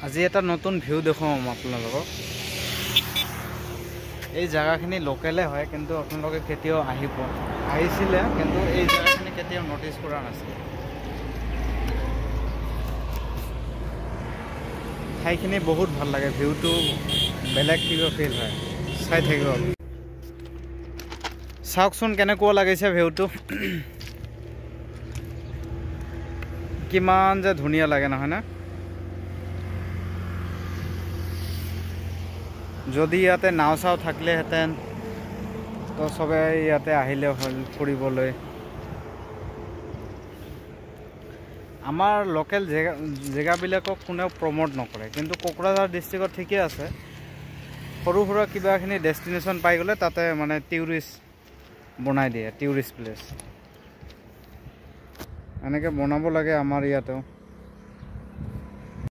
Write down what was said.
আজি এটা নতুন ভিউ দেখুৱাম আপোনালোকক। এই জায়গাখিনি লোকেলে হয়, কিন্তু আপোনালোকে কেতিয়াও আহিছিলে, কিন্তু এই জায়গাখিনি কেতিয়াও নটিচ কৰা নাছিল। ঠাইখিনি বহুত ভাল লাগে, ভিউটো বেলেগ কিবা ফিল হয়, চাই থাকিব। চাওকচোন কেনেকুৱা লাগিছে ভিউটো, কিমান যে ধুনীয়া লাগে নহয় না। যদি ইয়াতে নাও চাও থাকিলেহেঁতেন তো সবে ইয়াতে আহিলে হ'ল ফুৰিবলৈ। আমাৰ লোকেল জেগাবিলাকক কোনেও প্ৰমোট নকৰে, কিন্তু কোকৰাঝাৰ ডিষ্ট্ৰিক্টত ঠিকে আছে। সৰু সুৰা কিবাখিনি ডেষ্টিনেশ্যন পাই গ'লে তাতে মানে টুৰিষ্ট বনাই দিয়ে, টুৰিষ্ট প্লেচ এনেকৈ বনাব লাগে আমাৰ ইয়াতেও।